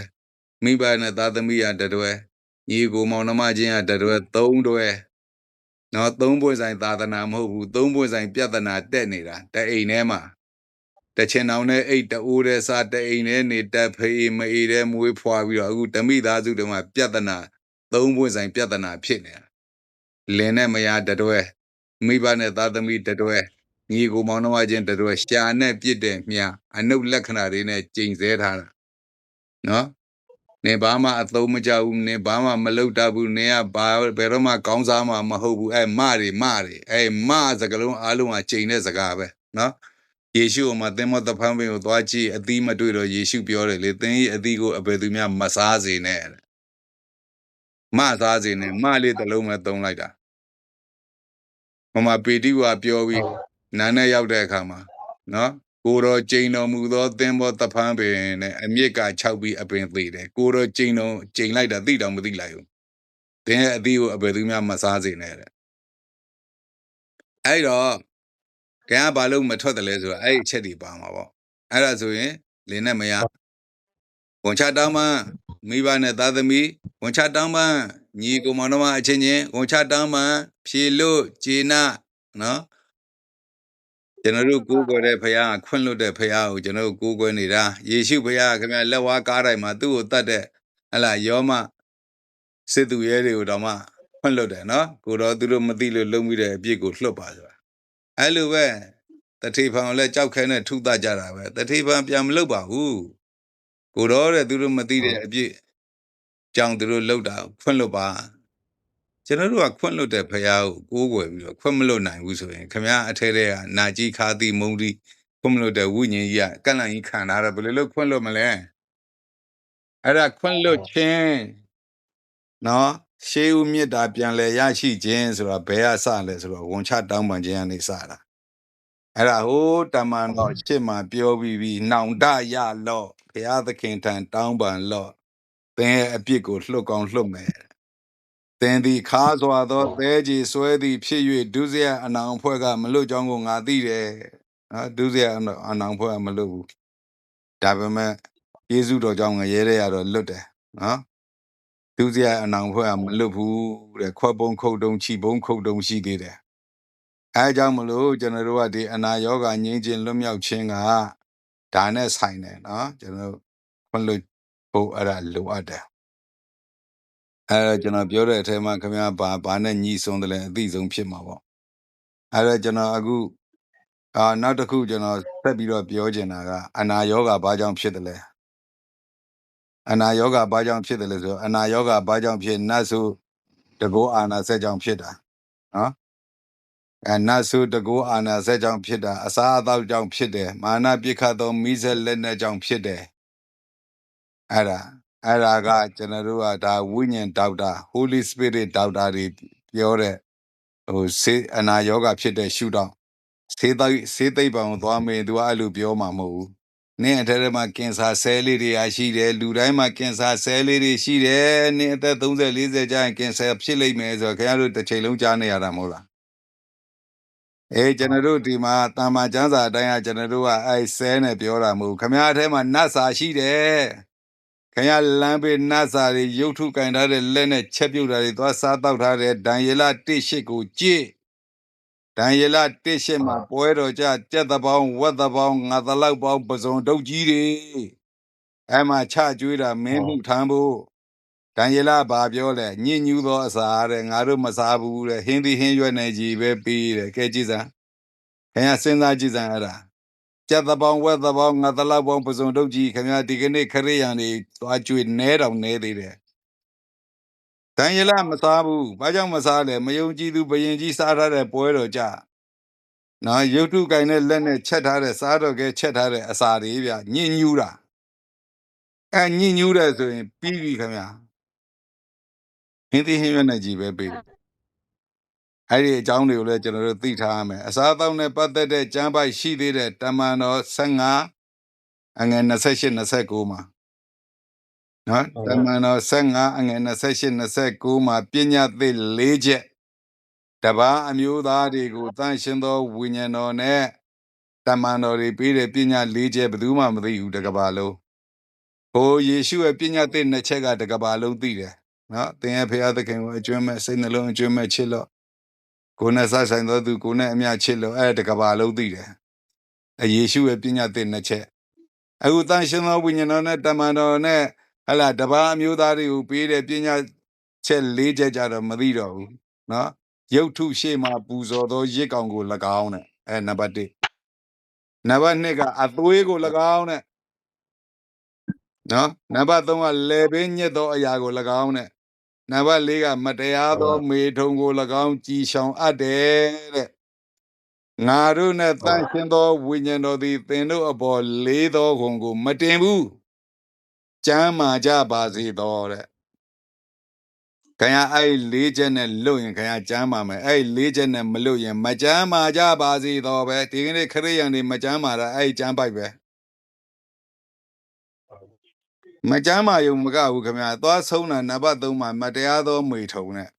မိဘနဲ့သားသမီးရတတွဲညီကိုမောင်နှမချင်းရတတွဲ3တွဲနော်3ပွင့်ဆိုင်သာသနာမဟုတ်ဘူး3ပွင့်ဆိုင်ပြဿနာတက်နေတာတအိမ်ထဲမှာတချင်အောင်နဲ့အိတ်တိုးတဲ့စားတအိမ်ထဲနေတက်ဖေးမအေးတဲ့မွေးဖွာပြီးတော့အခုဓမိသားစုတွေမှာပြဿနာ3ပွင့်ဆိုင်ပြဿနာဖြစ်နေတာလင်းနဲ့မရတတွဲမိဘနဲ့သားသမီးတတွဲညီကိုမောင်နှမချင်းတတွဲရှာနဲ့ပြစ်တဲ့မြားအနုလက္ခဏာတွေနဲ့ကျိန်ဆဲထားတာနော်နေဘာမှအသုံးမကျဘူးနေဘာမှမလုပ်တတ်ဘူးနေကဘာဘယ်တော့မှကောင်းစားမှမဟုတ်ဘူးမတွေမစကလုံးအားလုံးကကျိန်တဲ့စကားပဲနော်ယေရှုမှာသင်္ဘောတဖန်ပင်ကိုသွားကြည့်အသီးမတွေ့တော့ယေရှုပြောတယ်လေသင်၏အသီးကိုအဘယ်သူများမစားစေနဲ့မစားစေနဲ့မလေးတစ်လုံးပဲသုံးလိုက်တာဟိုမှာပေတိဝါပြောပြီးနာနဲ့ရောက်တဲ့အခါမှာနော်ကိုတော်ကျိန်တော်မူသောသင်္ဘောတဖန်ပင်နဲ့အမြစ်က6ပြီးအပင်သေးတယ်ကိုတော်ကျိန်လိုက်တာသိတောင်မသိလိုက်ဘူးသင်ရဲ့အသီးကိုအဘယ်သူများမစားစေနဲ့တဲ့အဲ့တော့ကဲဘာလို့မထွက်တယ်လဲဆိုတော့အဲ့အချက်တွေပါမှာပေါ့အဲ့ဒါဆိုရင်လင်းနဲ့မရဝန်ချတောင်းမှမိဘနဲ့သားသမီးဝန်ချတောင်းမှညီကိုမောင်နှမအချင်းချင်းဝန်ချတောင်းမှဖြေလို့ဂျေနနော်ကျွန်တော်တို့ကိုးကွယ်တဲ့ဖခင်ခွင့်လွတ်တဲ့ဖခင်ကိုကျွန်တော်တို့ကိုးကွယ်နေတာယေရှုဖခင်ခင်ဗျလက်ဝါးကားတိုင်းမှာသူ့ကိုတတ်တဲ့ဟလာယောမစစ်သူရဲတွေကိုတော့မှခွင့်လွတ်တယ်နော်ကိုတော့သူတို့မသိလို့လုံးပြီးတဲ့အပြစ်ကိုလွတ်ပါဆိုတာအဲ့လိုပဲတထေဖန်ကိုလည်းကြောက်ခဲနဲ့ထုသကြတာပဲတထေဖန်ပြန်မလုပ်ပါဘူးကိုတော့တဲ့သူတို့မသိတဲ့အပြစ်ကြောင့်သူတို့လှုပ်တာခွင့်လွတ်ပါကျွန်တော်တို့ကခွင့်လွတ်တဲ့ဖခင်ကိုကိုးကွယ်ပြီးတော့ခွင့်မလွတ်နိုင်ဘူးဆိုရင်ခင်ဗျားအထဲထဲကနာကြီးခါသီမုံဒီခွင့်မလွတ်တဲ့ဝိညာဉ်ကြီးကကန့်လန့်ကြီးခံထားတယ်ဘယ်လိုလုပ်ခွင့်လွတ်မလဲအဲ့ဒါခွင့်လွတ်ခြင်းနော်ရှေးဦးမြစ်တာပြန်လဲရရှိခြင်းဆိုတော့ဘယ်ကစလဲဆိုတော့ဝန်ချတောင်းပန်ခြင်းကနေစတာအဲ့ဒါဟိုတမန်တော်ရှစ်မှာပြောပြီးနှောင်တရလော့ဘုရားသခင်ထံတောင်းပန်လော့သင်ရဲ့အပြစ်ကိုလှုပ်ကောင်းလှုပ်မယ်သင်သည်ခါစွာသောသဲကြီးဆွဲသည်ဖြစ်၍ဒုစရအနောင်ဖွဲ့ကမလွတ်ကြောင်းကိုငါသိတယ်နော်ဒုစရအနောင်ဖွဲ့ကမလွတ်ဘူးဒါပေမဲ့ယေရှုတော်ကြောင့်ငရဲတဲ့ရတော့လွတ်တယ်နော်ဒုစရအနောင်ဖွဲ့ကမလွတ်ဘူးတဲ့ခွက်ပုံခုတ်တုံးချီပုံခုတ်တုံးရှိသေးတယ်အဲကြောင့်မလို့ကျွန်တော်တို့ကဒီအနာရောဂါငြိမ်းခြင်းလွတ်မြောက်ခြင်းကဒါနဲ့ဆိုင်တယ်နော်ကျွန်တော်ခွင့်လွတ်ဖို့အဲ့ဒါလိုအပ်တယ်ကျွန်တော်ပြောတဲ့အထက်မှာခင်ဗျားဘာနဲ့ညီဆုံးတယ်လဲအသိဆုံးဖြစ်မှာပေါ့ကျွန်တော်အခုနောက်တစ်ခုကျွန်တော်ဆက်ပြီးတော့ပြောချင်တာကအနာရောဂါဘာကြောင့်ဖြစ်တယ်လဲ အနာယောဂဘာကြောင့်ဖြစ်တယ်လဲဆိုအနာယောဂဘာကြောင့်ဖြစ်နတ်ဆိုတကောအာနာဆက်ကြောင့်ဖြစ်တာနော်နတ်ဆိုတကောအာနာဆက်ကြောင့်ဖြစ်တာအစာအသောက်ကြောင့်ဖြစ်တယ်မာနပြစ်ခတ်သောမိဆက်လက်နဲ့ကြောင့်ဖြစ်တယ်အဲ့ဒါကကျွန်တော်တို့ကဒါဝိညာဉ်ဒေါက်တာ Holy Spirit ဒေါက်တာတွေပြောတဲ့ဟိုအနာယောဂဖြစ်တဲ့ရှုတော့ဆေးသိပ္ပံကိုသွားမေးသူကအဲ့လိုပြောမှာမဟုတ်ဘူးနင်းအထက်ထဲမှာကင်ဆာဆဲလေးတွေရှိတယ်လူတိုင်းမှာကင်ဆာဆဲလေးတွေရှိတယ်နင်းအသက်30 40ကျရင်ကင်ဆာဖြစ်လိမ့်မယ်ဆိုတော့ခင်ဗျားတို့တစ်ချိန်လုံးကြားနေရတာမဟုတ်လားကျွန်တော်တို့ဒီမှာတာမန်ကျမ်းစာအတိုင်းကကျွန်တော်တို့ကအဲ့ဆဲနဲ့ပြောတာမဟုတ်ခင်ဗျားအထဲမှာနတ်စာရှိတယ်ခင်ဗျားလမ်းပေးနတ်စာတွေရုပ်ထုကင်ထားတဲ့လက်နဲ့ချက်ပြုတ်တာတွေသွားစားတောက်ထားတဲ့ဒံယေလ1:8ကိုကြည့်ဒံယေလ1:8မှာပွဲတော်ကြကြက်တပေါင်းဝက်တပေါင်းငါတလောက်ပေါင်းပစုံတုတ်ကြီးတွေအဲ့မှာချကျွေးတာမင်းမှုထမ်းဖို့ဒံယေလဘာပြောလဲညစ်ညူးသောအစာတဲ့ငါတို့မစားဘူးတဲ့ဟင်းသီးဟင်းရွက်နေကြီးပဲပြီးတယ်ကဲကြည့်စမ်းခင်ဗျာစဉ်းစားကြည့်စမ်းအဲ့ဒါကြက်တပေါင်းဝက်တပေါင်းငါတလောက်ပေါင်းပစုံတုတ်ကြီးခင်ဗျာဒီကနေ့ခရိယန်တွေသွားကျွေးနဲတောင်နဲသေးတယ်ဒံယေလမစားဘူးဘာကြောင့်မစားလဲမယုံကြည်သူဘယင်ကြီးစားထားတဲ့ပွဲတော်ကြနော်ရုပ်ထုကင်တဲ့လက်နဲ့ချက်ထားတဲ့စားတော့ကဲချက်ထားတဲ့အစာတွေဗျညင်ညူးတာညင်ညူးတယ်ဆိုရင်ပြီးပြီခင်ဗျာဟင်းသီးဟင်းရွက်နဲ့ကြီးပဲပြီးတယ်အဲ့ဒီအကြောင်းတွေကိုလည်းကျွန်တော်တို့သိထားရမယ်အစားအသောက်နဲ့ပတ်သက်တဲ့ကျမ်းပိုက်ရှိသေးတဲ့တမန်တော်15အငယ်28 29မှာနော်တမန်တော်15အငယ်28 29မှာပညာသစ်၄ချက်တပါးအမျိုးသားတွေကိုတန်ရှင်းသောဝိညာဉ်တော်နဲ့တမန်တော်တွေပေးတဲ့ပညာ၄ချက်ဘယ်သူမှမသိဘူးတကဘာလုံးဟိုယေရှုရဲ့ပညာသစ်2ချက်ကတကဘာလုံးသိတယ်နော်သင်ရဲ့ဖခင်သခင်ကိုအကျွမ်းမဲ့စိတ်နှလုံးအကျွမ်းမဲ့ချစ်လို့ကိုယ်နဲ့ဆိုင်သောသူကိုယ်နဲ့အမျှချစ်လို့အဲ့တကဘာလုံးသိတယ်ယေရှုရဲ့ပညာသစ်2ချက်အခုတန်ရှင်းသောဝိညာဉ်တော်နဲ့တမန်တော်နဲ့ဟလာတပါးအမျိုးသားတွေကိုပေးတဲ့ပညာချက်၄ချက်ကြတော့မသိတော့ဘူးနော်ရုပ်ထုရှေ့မှာပူဇော်သောရစ်ကောင်ကို၎င်းတဲ့နံပါတ်1နံပါတ်2ကအသွေးကို၎င်းတဲ့နော်နံပါတ်3ကလေပင်ညက်သောအရာကို၎င်းတဲ့နံပါတ်4ကမတရားသောမေထုံကို၎င်းကြည်ရှောင်အပ်တယ်တဲ့ငါတို့နဲ့တန်ရှင်းသောဝိညာဉ်တော်သည်သင်တို့အပေါ်လေးသောခုံကိုမတင်ဘူးကျမ်းမာကြပါစေတော်တဲ့ခင်ဗျာအဲ့၄ချက်နဲ့လွတ်ရင်ခင်ဗျာကျမ်းမာမယ်အဲ့၄ချက်နဲ့မလွတ်ရင်မကျမ်းမာကြပါစေတော်ပဲဒီကနေ့ခရိယန်တွေမကျမ်းမာတာအဲ့ကျမ်းပိုက်ပဲမကျမ်းမာယုံမကဘူးခင်ဗျာသွားဆုံးတာနံပါတ်3မှာမတရားသောမေထုံနဲ့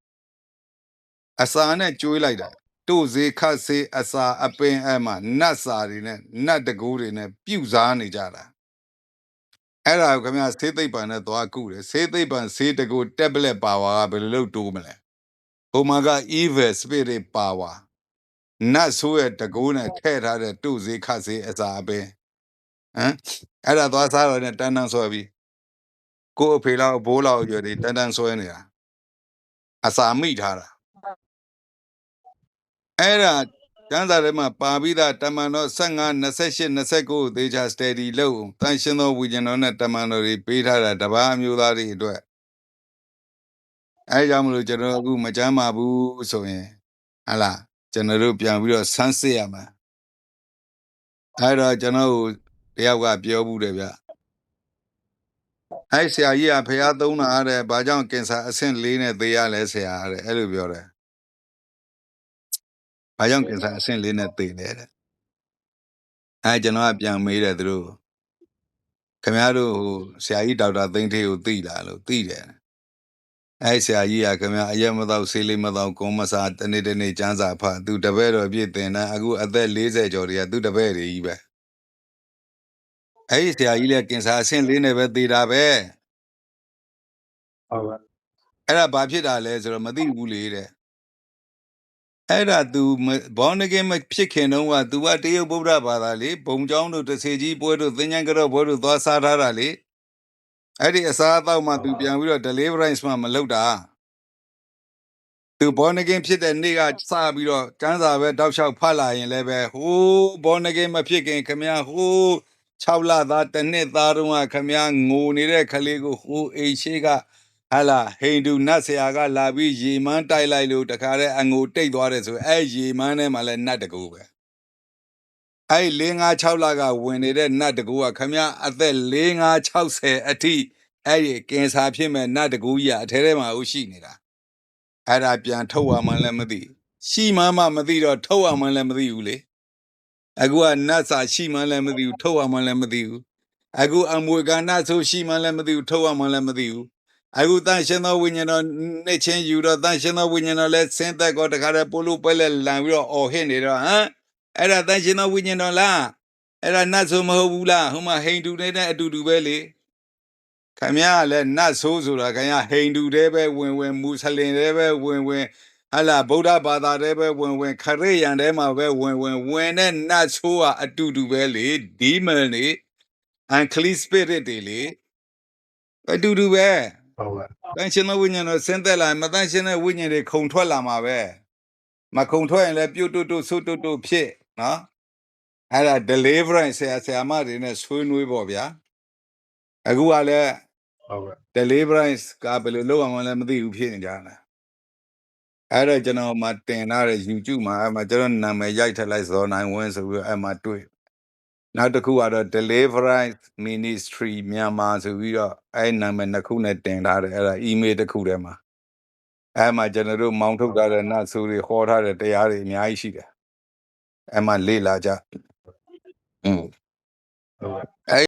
အစာနဲ့ကျွေးလိုက်တာတို့စေခတ်စေအစာအပင်အဲ့မှာနတ်စာတွေနဲ့နတ်တကူတွေနဲ့ပြုတ်စားနေကြတာအဲ့ဒါကိုခင်ဗျာဆေးသိပ္ပံနဲ့သွားကုတယ်ဆေးသိပ္ပံဆေးတကူတက်ဘလက်ပါဝါကဘယ်လိုလုပ်တိုးမလဲဟိုမှာက evil spirit power နတ်ဆိုးရဲ့တကူနဲ့ထည့်ထားတဲ့တို့စေခတ်စေအစာအပင်အဲ့ဒါသွားစားတော့နဲ့တန်းတန်းဆွဲပြီးကို့အဖေလောက်ဘိုးလောက်ရွယ်တွေတန်းတန်းဆွဲနေတာအစာမိထားတာအဲ့ဒါကျမ်းစာထဲမှာပါပြီးသားတမန်တော်15 28 29သေချာ steady လို့တန်ရှင်းသောဝိညာဉ်တော်နဲ့တမန်တော်တွေပေးထားတာတပါးအမျိုးသားတွေအတွက်အဲကြောင့်မလို့ကျွန်တော်အခုမကြမ်းပါဘူးဆိုရင်ဟလာကျွန်တော်တို့ပြန်ပြီးတော့ဆန်းစစ်ရမှာအဲ့တော့ကျွန်တော်တို့တယောက်ကပြောဘူးတယ်ဗျအဲ့ဆရာကြီးကဖះသုံးတာတဲ့ဘာကြောင့်ကင်ဆာအဆင့်4နဲ့သေရလဲဆရာတဲ့အဲ့လိုပြောတယ်ဘာကြောင့်ကင်ဆာအဆင့်4နဲ့သေလဲတဲ့ကျွန်တော်ကပြန်မေးတယ်သူတို့ခင်ဗျားတို့ဟိုဆရာကြီးဒေါက်တာသိန်းထေးကိုသိလားလို့သိတယ်ဆရာကြီးကခင်ဗျာအရက်မတော့ဆေးလေးမတော့ကုန်းမစားတနေ့တနေ့ကျန်းစာဖတ်သူတပည့်တော်ပြည့်တင်တာအခုအသက်40ကျော်တည်းကသူတပည့်တွေကြီးပဲဆရာကြီးလည်းကင်ဆာအဆင့်4နဲ့ပဲသေတာပဲဟုတ်ပါအဲ့ဒါဘာဖြစ်တာလဲဆိုတော့မသိဘူးလေတဲ့အဲ့ဒါ तू ဘောင်းနကင်းမဖြစ်ခင်တုန်းက तू ကတရုတ်ဗုဒ္ဓဘာသာလေဘုံကျောင်းတို့တစေကြီးပွဲတို့သင်္ချန်ကြောပွဲတို့သွားစားထားတာလေအဲ့ဒီအစားအသောက်မှ तू ပြန်ပြီးတော့ deliverance မှမလုပ်တာ तू ဘောင်းနကင်းဖြစ်တဲ့နေ့ကစပြီးတော့ကျမ်းစာပဲတောက်လျှောက်ဖတ်လာရင်လည်းပဲဟိုးဘောင်းနကင်းမဖြစ်ခင်ခမရဟိုး 6လသားတစ်နှစ်သားတုန်းကခမည်းငိုနေတဲ့ကလေးကိုဟိုအိမ်ရှိကဟာလာဟိန္ဒူနတ်ဆရာကလာပြီးရေမန်းတိုက်လိုက်လို့တခါတည်းအငိုတိတ်သွားတယ်ဆိုအဲ့ရေမန်းထဲမှာလည်းနတ်တကူပဲအဲ့4-5-6လကဝင်နေတဲ့နတ်တကူကခမည်းအသက်4-5-60အထိအဲ့ဒီကင်ဆာဖြစ်မဲ့နတ်တကူကြီးကအထဲထဲမှာဥရှိနေတာအဲ့ဒါပြန်ထုတ်ရမှလည်းမသိရှိမှမသိတော့ထုတ်ရမှလည်းမသိဘူးလေအခုကနတ်စာရှိမှလည်းမသိဘူးထုတ်ရမှလည်းမသိဘူးအခုအမွေကဏ္ဍဆိုရှိမှလည်းမသိဘူးထုတ်ရမှလည်းမသိဘူးအခုတန်ရှင်သောဝိညာဉ်တော်နှစ်ချင်းယူတော့တန်ရှင်သောဝိညာဉ်တော်လည်းဆင်းသက်ကောတခါတည်းပို့လို့ပဲလဲလန်ပြီးတော့အော်ဟစ်နေတော့ဟမ်အဲ့ဒါတန်ရှင်သောဝိညာဉ်တော်လားအဲ့ဒါနတ်ဆိုမဟုတ်ဘူးလားဟိုမှာဟိန္ဒူတွေနဲ့အတူတူပဲလေခမရလည်းနတ်ဆိုးဆိုတာခင်ဗျာဟိန္ဒူတွေပဲဝင်မွတ်စလင်တွေပဲဝင်ဟလာဗုဒ္ဓဘာသာတွေပဲဝင်ခရစ်ယာန်တွေမှာပဲဝင်တဲ့နတ်ဆိုးကအတူတူပဲလေဒီမန်နေunclean spirit တွေလေအတူတူပဲ ဟုတ်ကဲ့ တန်ရှင်သောဝိညာဉ်တော်ဆင်းသက်လာမတန်ရှင်တဲ့ဝိညာဉ်တွေခုံထွက်လာမှာပဲမခုံထွက်ရင်လည်းပြုတ်တုတ်ဆုတ်တုတ်ဖြစ်နော်အဲ့ဒါ deliverance ဆရာမတွေနဲ့ဆွေးနွေးပေါ့ဗျာအခုကလည်း ဟုတ်ကဲ့ deliverance ကဘယ်လိုလုပ်အောင်လဲမသိဘူးဖြစ်နေကြတာအဲ့တော့ကျွန်တော်မှတင်လာတဲ့ YouTube မှာအဲ့မှာကျွန်တော်နာမည်ရိုက်ထည့်လိုက်ဇော်နိုင်ဝင်းဆိုပြီးအဲ့မှာတွေ့နောက်တစ်ခုကတော့ deliverance ministry မြန်မာဆိုပြီးတော့အဲ့နာမည်နှစ်ခုနဲ့တင်ထားတယ်အဲ့ဒါ email တစ်ခုထဲမှာအဲ့မှာကျွန်တော်တို့မောင်းထုတ်ထားတဲ့နတ်ဆိုးတွေခေါ်ထားတဲ့တရားတွေအများကြီးရှိတယ်အဲ့မှာလေ့လာကြဟုတ်ကဲ့